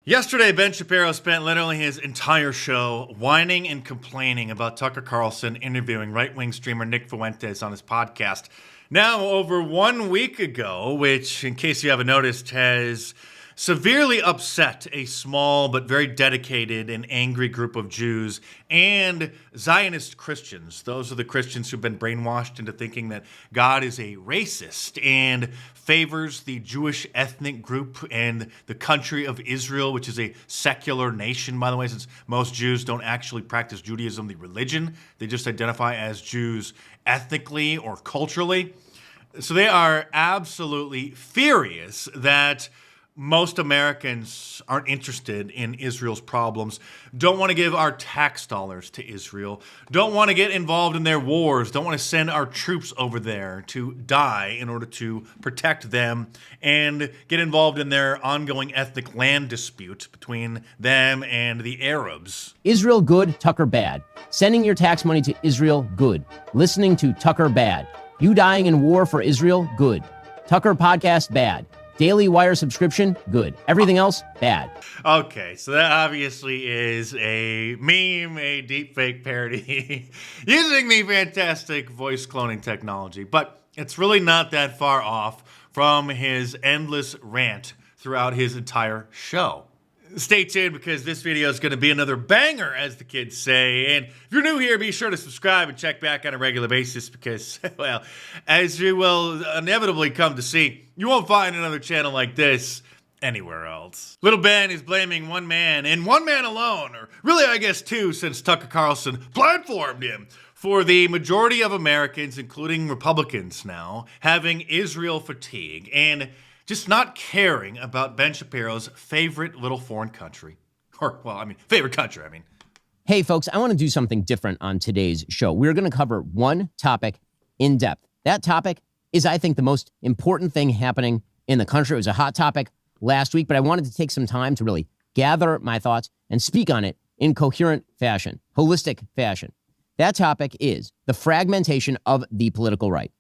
Yesterday, Ben Shapiro spent literally his entire show whining and complaining about Tucker Carlson interviewing right-wing streamer Nick Fuentes on his podcast. Now, over 1 week ago, which, in case you haven't noticed, has severely upset a small but very dedicated and angry group of Jews and Zionist Christians. Those are the Christians who've been brainwashed into thinking that God is a racist and favors the Jewish ethnic group and the country of Israel, which is a secular nation, by the way, since most Jews don't actually practice Judaism, the religion. They just identify as Jews ethnically or culturally. So they are absolutely furious that most Americans aren't interested in Israel's problems, don't want to give our tax dollars to Israel, don't want to get involved in their wars, don't want to send our troops over there to die in order to protect them and get involved in their ongoing ethnic land dispute between them and the Arabs. Israel good, Tucker bad. Sending your tax money to Israel, good. Listening to Tucker, bad. You dying in war for Israel, good. Tucker podcast, bad. Daily Wire subscription, good. Everything else, bad. Okay, so that obviously is a meme, a deepfake parody using the fantastic voice cloning technology. But it's really not that far off from his endless rant throughout his entire show. Stay tuned because this video is going to be another banger, as the kids say. And if you're new here, be sure to subscribe and check back on a regular basis because, well, as you will inevitably come to see, you won't find another channel like this anywhere else. Little Ben is blaming one man, and one man alone, or really I guess two since Tucker Carlson platformed him, for the majority of Americans, including Republicans now, having Israel fatigue and just not caring about Ben Shapiro's favorite little foreign country. Or, well, favorite country, Hey, folks, I want to do something different on today's show. We're going to cover one topic in depth. That topic is, I think, the most important thing happening in the country. It was a hot topic last week, but I wanted to take some time to really gather my thoughts and speak on it in coherent fashion, holistic fashion. That topic is the fragmentation of the political right.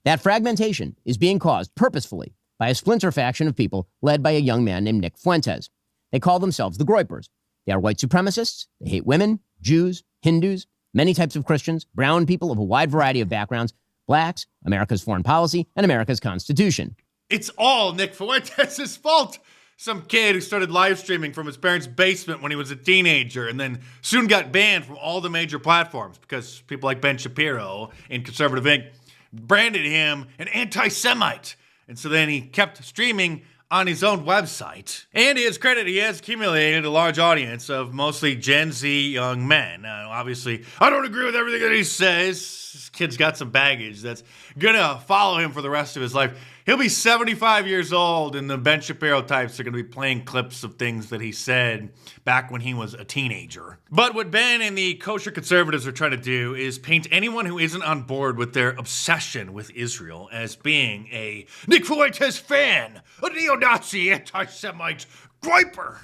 That fragmentation is being caused purposefully by a splinter faction of people led by a young man named Nick Fuentes. They call themselves the Groypers. They are white supremacists. They hate women, Jews, Hindus, many types of Christians, brown people of a wide variety of backgrounds, blacks, America's foreign policy, and America's Constitution. It's all Nick Fuentes' fault. Some kid who started live streaming from his parents' basement when he was a teenager and then soon got banned from all the major platforms because people like Ben Shapiro in Conservative Inc. branded him an anti-Semite. And so then he kept streaming on his own website. And to his credit, he has accumulated a large audience of mostly Gen Z young men. Now, obviously, I don't agree with everything that he says. This kid's got some baggage that's gonna follow him for the rest of his life. He'll be 75 years old, and the Ben Shapiro types are gonna be playing clips of things that he said back when he was a teenager. But what Ben and the kosher conservatives are trying to do is paint anyone who isn't on board with their obsession with Israel as being a Nick Fuentes fan, a neo-Nazi, anti-Semite Groyper.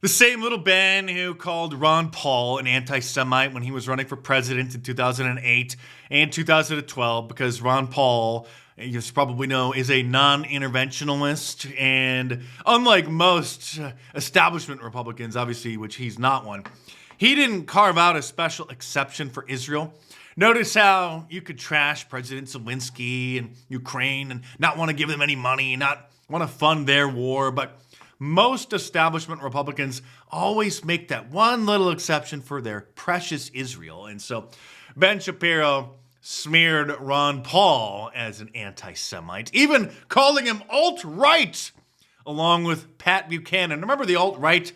The same little Ben who called Ron Paul an anti-Semite when he was running for president in 2008 and 2012 because Ron Paul, you probably know, is a non-interventionalist, and unlike most establishment Republicans, obviously, which he's not one, he didn't carve out a special exception for Israel. Notice how you could trash President Zelensky and Ukraine and not want to give them any money, not want to fund their war, but most establishment Republicans always make that one little exception for their precious Israel. And so Ben Shapiro smeared Ron Paul as an anti-Semite, even calling him alt-right, along with Pat Buchanan. Remember the alt-right?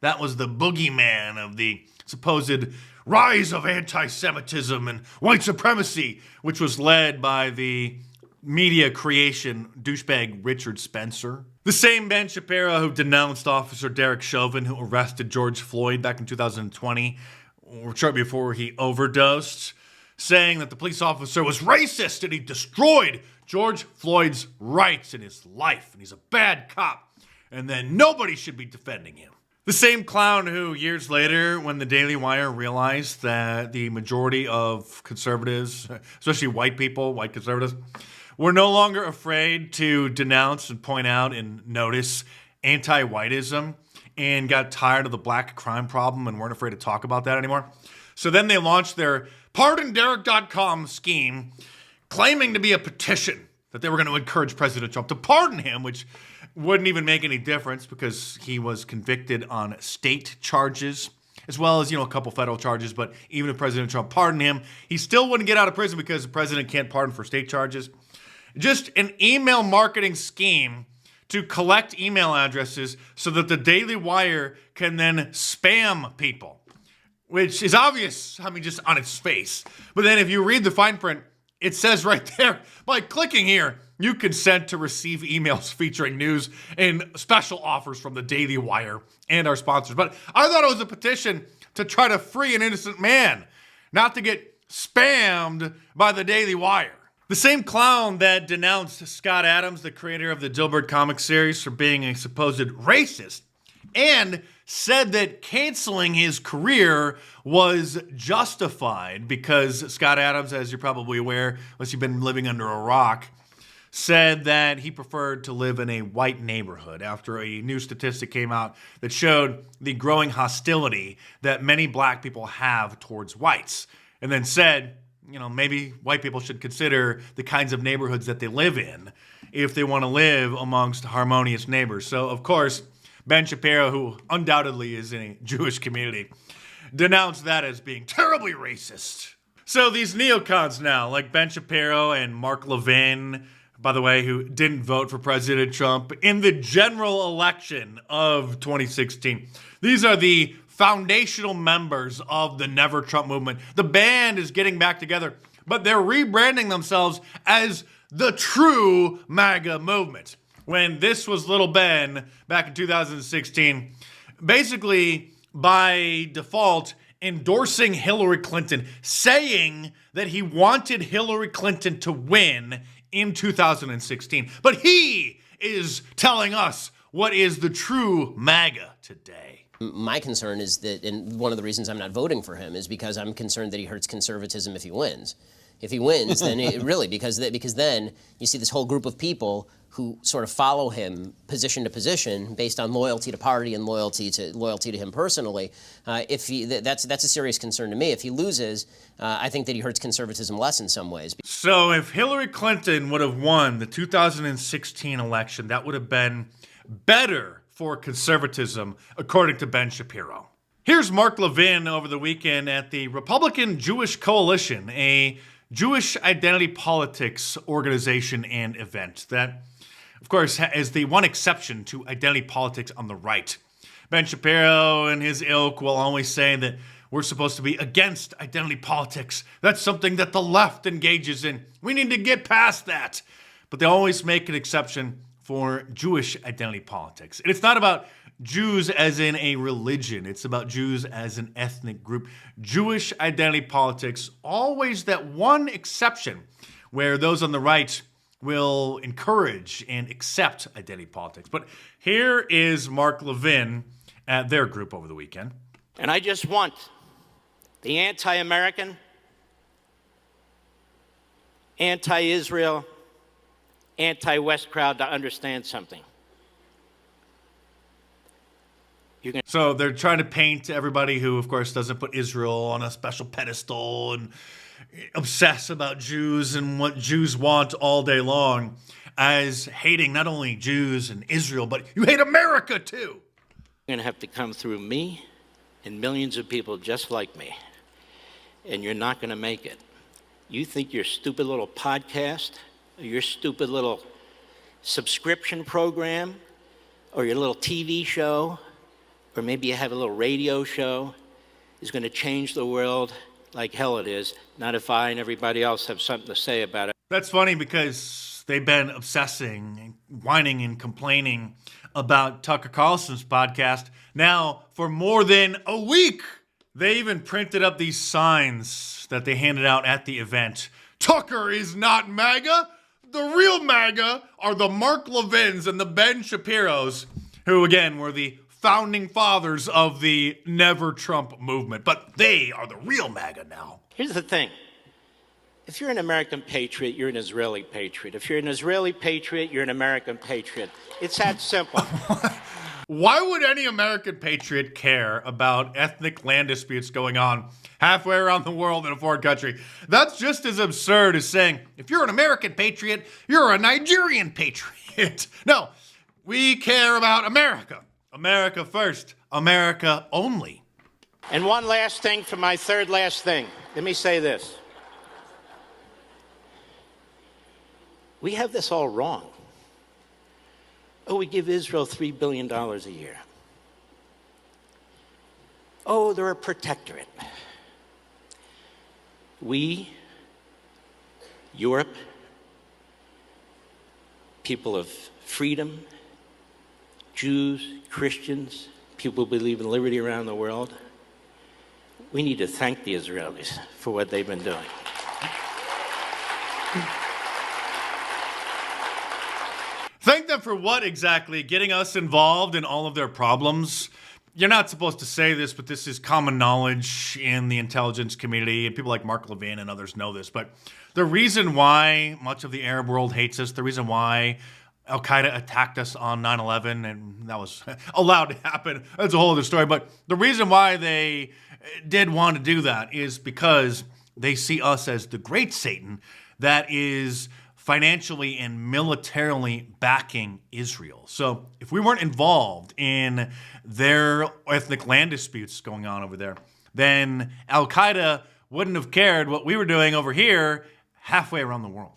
That was the boogeyman of the supposed rise of anti-Semitism and white supremacy, which was led by the media creation douchebag Richard Spencer. The same Ben Shapiro who denounced Officer Derek Chauvin, who arrested George Floyd back in 2020, or shortly before he overdosed, saying that the police officer was racist and he destroyed George Floyd's rights in his life, and he's a bad cop, and then nobody should be defending him. The same clown who, years later, when the Daily Wire realized that the majority of conservatives, especially white people, white conservatives, were no longer afraid to denounce and point out and notice anti-whiteism and got tired of the black crime problem and weren't afraid to talk about that anymore. So then they launched their PardonDerek.com scheme, claiming to be a petition that they were going to encourage President Trump to pardon him, which wouldn't even make any difference because he was convicted on state charges as well as, a couple federal charges. But even if President Trump pardoned him, he still wouldn't get out of prison because the president can't pardon for state charges. Just an email marketing scheme to collect email addresses so that the Daily Wire can then spam people, which is obvious, just on its face. But then if you read the fine print, it says right there, by clicking here, you consent to receive emails featuring news and special offers from the Daily Wire and our sponsors. But I thought it was a petition to try to free an innocent man, not to get spammed by the Daily Wire. The same clown that denounced Scott Adams, the creator of the Dilbert comic series, for being a supposed racist, and said that canceling his career was justified because Scott Adams, as you're probably aware, unless you've been living under a rock, said that he preferred to live in a white neighborhood after a new statistic came out that showed the growing hostility that many black people have towards whites, and then said, maybe white people should consider the kinds of neighborhoods that they live in if they want to live amongst harmonious neighbors. So, of course, Ben Shapiro, who undoubtedly is in a Jewish community, denounced that as being terribly racist. So these neocons now, like Ben Shapiro and Mark Levin, by the way, who didn't vote for President Trump in the general election of 2016, these are the foundational members of the Never Trump movement. The band is getting back together, but they're rebranding themselves as the true MAGA movement. When this was Little Ben back in 2016, basically by default endorsing Hillary Clinton, saying that he wanted Hillary Clinton to win in 2016. But he is telling us what is the true MAGA today. My concern is that, and one of the reasons I'm not voting for him is because I'm concerned that he hurts conservatism if he wins. If he wins, then because then you see this whole group of people who sort of follow him position to position based on loyalty to party and loyalty to him personally. That's a serious concern to me. If he loses, I think that he hurts conservatism less in some ways. So if Hillary Clinton would have won the 2016 election, that would have been better for conservatism, according to Ben Shapiro. Here's Mark Levin over the weekend at the Republican Jewish Coalition, a Jewish identity politics organization and event that, of course, is the one exception to identity politics on the right. Ben Shapiro and his ilk will always say that we're supposed to be against identity politics. That's something that the left engages in. We need to get past that. But they always make an exception for Jewish identity politics. And it's not about Jews as in a religion. It's about Jews as an ethnic group. Jewish identity politics, always that one exception where those on the right will encourage and accept identity politics. But here is Mark Levin at their group over the weekend. And I just want the anti-American, anti-Israel, anti-West crowd to understand something. So they're trying to paint everybody who, of course, doesn't put Israel on a special pedestal and obsess about Jews and what Jews want all day long as hating not only Jews and Israel, but you hate America too. You're going to have to come through me and millions of people just like me, and you're not going to make it. You think your stupid little podcast, or your stupid little subscription program, or your little TV show, or maybe you have a little radio show, is going to change the world like hell it is, not if I and everybody else have something to say about it. That's funny because they've been obsessing and whining and complaining about Tucker Carlson's podcast now for more than a week. They even printed up these signs that they handed out at the event. Tucker is not MAGA. The real MAGA are the Mark Levins and the Ben Shapiros, who again were the founding fathers of the Never Trump movement. But they are the real MAGA now. Here's the thing. If you're an American patriot, you're an Israeli patriot. If you're an Israeli patriot, you're an American patriot. It's that simple. Why would any American patriot care about ethnic land disputes going on halfway around the world in a foreign country? That's just as absurd as saying, if you're an American patriot, you're a Nigerian patriot. No, we care about America. America first. America only. And one last thing for my third last thing. Let me say this. We have this all wrong. Oh, we give Israel $3 billion a year. Oh, they're a protectorate. We, Europe, people of freedom, Jews, Christians, people who believe in liberty around the world, we need to thank the Israelis for what they've been doing. Thank them for what exactly? Getting us involved in all of their problems? You're not supposed to say this, but this is common knowledge in the intelligence community, and people like Mark Levin and others know this. But the reason why much of the Arab world hates us, the reason why Al-Qaeda attacked us on 9/11, and that was allowed to happen, that's a whole other story. But the reason why they did want to do that is because they see us as the great Satan that is financially and militarily backing Israel. So if we weren't involved in their ethnic land disputes going on over there, then Al-Qaeda wouldn't have cared what we were doing over here halfway around the world.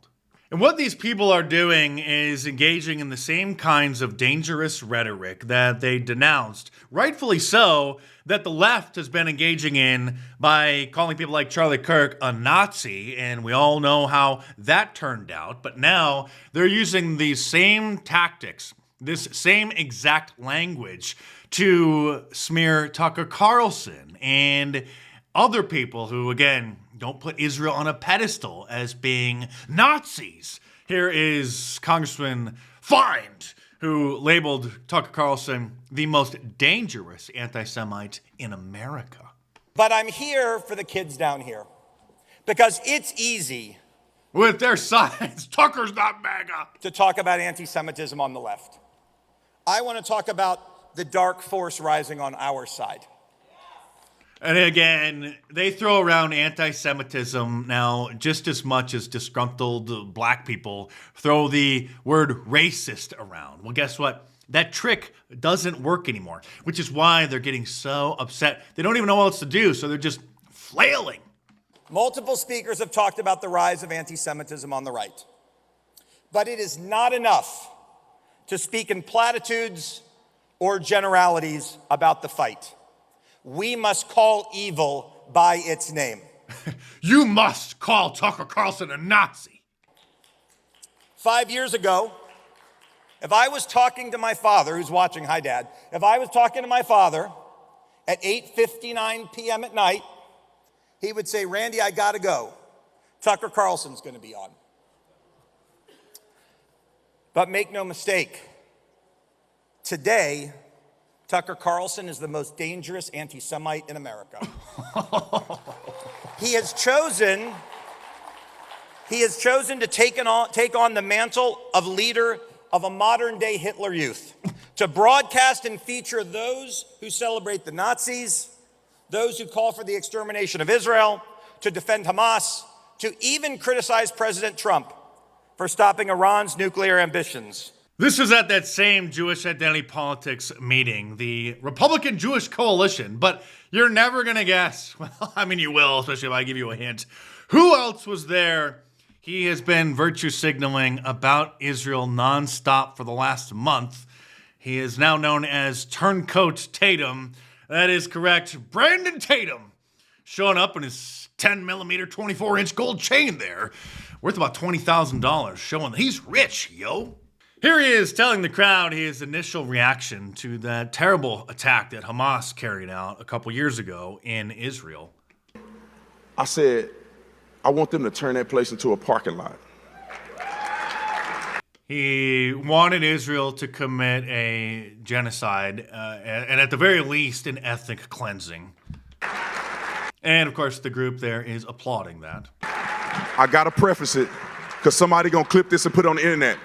And what these people are doing is engaging in the same kinds of dangerous rhetoric that they denounced, rightfully so, that the left has been engaging in by calling people like Charlie Kirk a Nazi, and we all know how that turned out. But now they're using these same tactics, this same exact language, to smear Tucker Carlson and other people who, again, don't put Israel on a pedestal as being Nazis. Here is Congressman Fuentes, who labeled Tucker Carlson the most dangerous anti-Semite in America. But I'm here for the kids down here because it's easy with their signs, Tucker's not MAGA, to talk about anti-Semitism on the left. I want to talk about the dark force rising on our side. And again, they throw around anti-Semitism now just as much as disgruntled black people throw the word racist around. Well, guess what? That trick doesn't work anymore, which is why they're getting so upset. They don't even know what else to do, so they're just flailing. Multiple speakers have talked about the rise of anti-Semitism on the right. But it is not enough to speak in platitudes or generalities about the fight. We must call evil by its name. You must call Tucker Carlson a Nazi. 5 years ago, if I was talking to my father, who's watching, hi Dad, if I was talking to my father at 8:59 p.m. at night, he would say, Randy, I gotta go. Tucker Carlson's gonna be on. But make no mistake, today, Tucker Carlson is the most dangerous anti-Semite in America. He has chosen to take on the mantle of leader of a modern-day Hitler Youth, to broadcast and feature those who celebrate the Nazis, those who call for the extermination of Israel, to defend Hamas, to even criticize President Trump for stopping Iran's nuclear ambitions. This was at that same Jewish identity politics meeting, the Republican Jewish Coalition, but you're never going to guess. Well, I mean, you will, especially if I give you a hint. Who else was there? He has been virtue signaling about Israel nonstop for the last month. He is now known as Turncoat Tatum. That is correct. Brandon Tatum showing up in his 10mm 24-inch gold chain there, worth about $20,000, showing that he's rich, yo. Here he is telling the crowd his initial reaction to that terrible attack that Hamas carried out a couple years ago in Israel. I said, I want them to turn that place into a parking lot. He wanted Israel to commit a genocide, and at the very least, an ethnic cleansing. And of course, the group there is applauding that. I gotta preface it, because somebody gonna clip this and put it on the internet.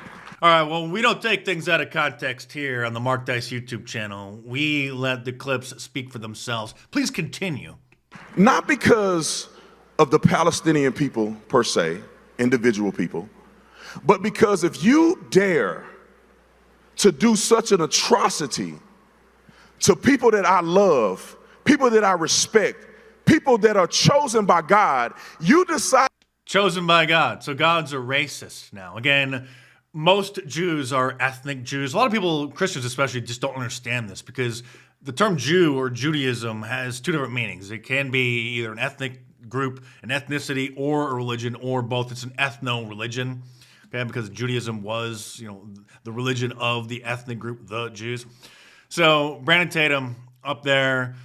All right, well, we don't take things out of context here on the Mark Dice YouTube channel. We let the clips speak for themselves. Please continue. Not because of the Palestinian people per se, individual people, but because if you dare to do such an atrocity to people that I love, people that I respect, people that are chosen by God, you decide. Chosen by God. So God's a racist now. Again, most Jews are ethnic Jews. A lot of people, Christians especially, just don't understand this because the term Jew or Judaism has two different meanings. It can be either an ethnic group, an ethnicity, or a religion, or both. It's an ethno-religion, okay, because Judaism was, the religion of the ethnic group, the Jews. So Brandon Tatum up there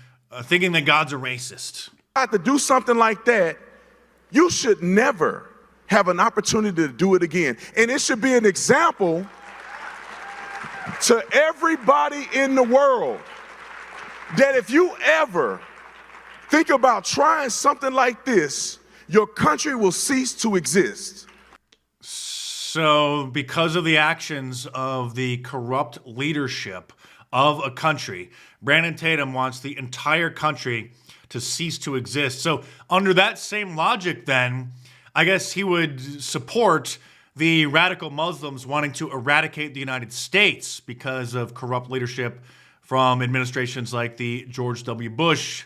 thinking that God's a racist. To do something like that, you should never have an opportunity to do it again. And it should be an example to everybody in the world that if you ever think about trying something like this, your country will cease to exist. So because of the actions of the corrupt leadership of a country, Brandon Tatum wants the entire country to cease to exist. So under that same logic then, I guess he would support the radical Muslims wanting to eradicate the United States because of corrupt leadership from administrations like the George W. Bush,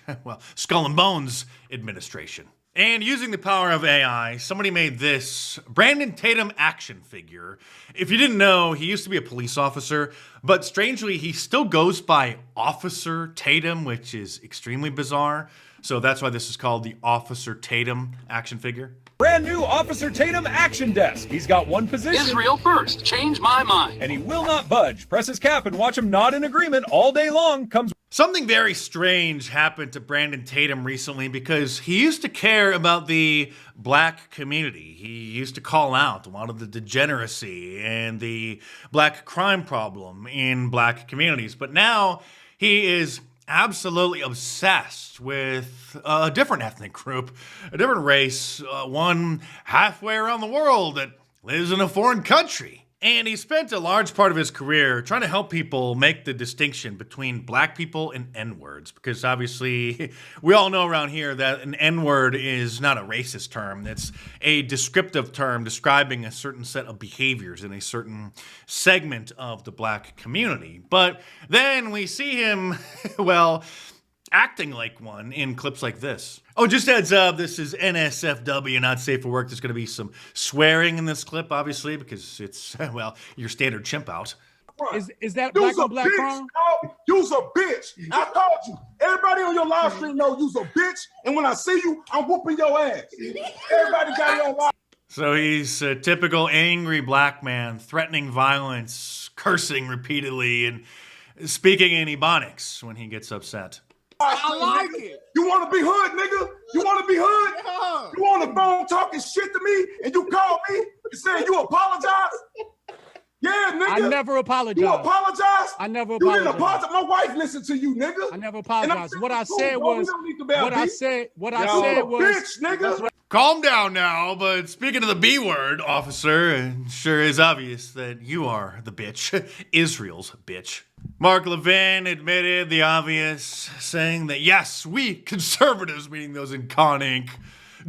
Skull and Bones administration. And using the power of AI, somebody made this Brandon Tatum action figure. If you didn't know, he used to be a police officer, but strangely, he still goes by Officer Tatum, which is extremely bizarre. So that's why this is called the Officer Tatum action figure. Brand new Officer Tatum action desk. He's got one position. Israel first. Change my mind. And he will not budge. Press his cap and watch him nod in agreement all day long. Something very strange happened to Brandon Tatum recently because he used to care about the black community. He used to call out a lot of the degeneracy and the black crime problem in black communities. But now he is absolutely obsessed with a different ethnic group, a different race, one halfway around the world that lives in a foreign country. And he spent a large part of his career trying to help people make the distinction between black people and N-words, because obviously we all know around here that an N-word is not a racist term. It's a descriptive term describing a certain set of behaviors in a certain segment of the black community. But then we see him, acting like one in clips like this. Oh, just heads up, this is NSFW, not safe for work. There's going to be some swearing in this clip, obviously, because it's, your standard chimp out. Is that black on black crime? You's a bitch. I told you. Everybody on your live stream know you's a bitch, and when I see you, I'm whooping your ass. Everybody got your live. So he's a typical angry black man, threatening violence, cursing repeatedly, and speaking in Ebonics when he gets upset. I like it. You want to be hood, nigga? You want to be hood? Yeah. You on the phone talking shit to me, and you call me and saying you apologize? Yeah, nigga. I never apologized. You apologize? I never apologized. You didn't apologized. apologize. My wife listened to you, nigga. I never apologized. What I said was, bitch, nigga. Calm down now, but speaking of the B word, officer, it sure is obvious that you are the bitch, Israel's bitch. Mark Levin admitted the obvious, saying that yes, we conservatives, meaning those in Con Inc.,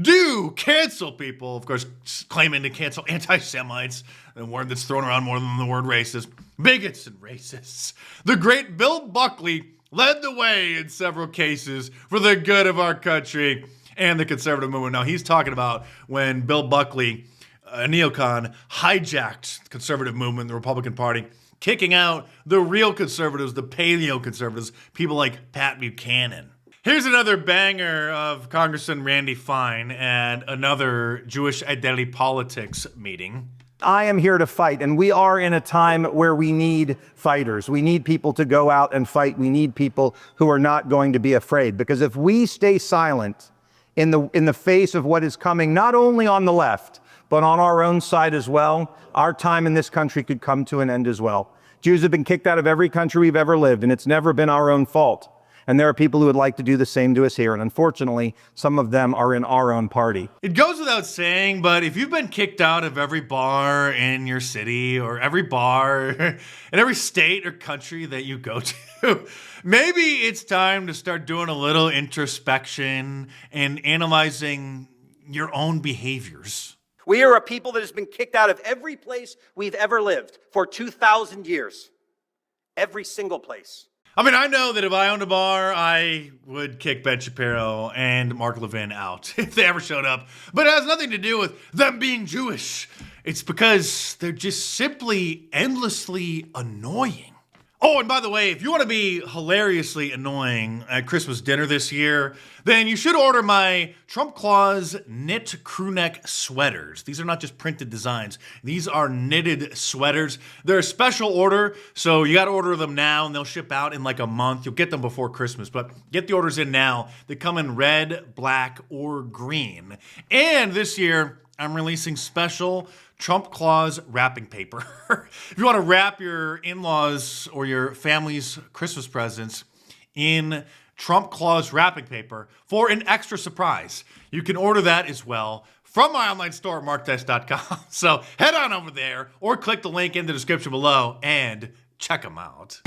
do cancel people, of course, claiming to cancel anti-Semites, a word that's thrown around more than the word racist, bigots and racists. The great Bill Buckley led the way in several cases for the good of our country and the conservative movement. Now, he's talking about when Bill Buckley, a neocon, hijacked the conservative movement, the Republican Party, kicking out the real conservatives, the paleo-conservatives, people like Pat Buchanan. Here's another banger of Congressman Randy Fine at another Jewish identity politics meeting. I am here to fight, and we are in a time where we need fighters. We need people to go out and fight. We need people who are not going to be afraid, because if we stay silent in the face of what is coming, not only on the left, but on our own side as well, our time in this country could come to an end as well. Jews have been kicked out of every country we've ever lived, and it's never been our own fault. And there are people who would like to do the same to us here. And unfortunately, some of them are in our own party. It goes without saying, but if you've been kicked out of every bar in your city or every bar in every state or country that you go to, maybe it's time to start doing a little introspection and analyzing your own behaviors. We are a people that has been kicked out of every place we've ever lived for 2,000 years. Every single place. I mean, I know that if I owned a bar, I would kick Ben Shapiro and Mark Levin out if they ever showed up. But it has nothing to do with them being Jewish. It's because they're just simply endlessly annoying. Oh, and by the way, if you want to be hilariously annoying at Christmas dinner this year, then you should order my Trump Claus knit crewneck sweaters. These are not just printed designs. These are knitted sweaters. They're a special order, so you got to order them now, and they'll ship out in like a month. You'll get them before Christmas, but get the orders in now. They come in red, black, or green. And this year, I'm releasing special Trump Claus wrapping paper. If you want to wrap your in-laws or your family's Christmas presents in Trump Claus wrapping paper for an extra surprise, you can order that as well from my online store at marktest.com. So head on over there or click the link in the description below and check them out.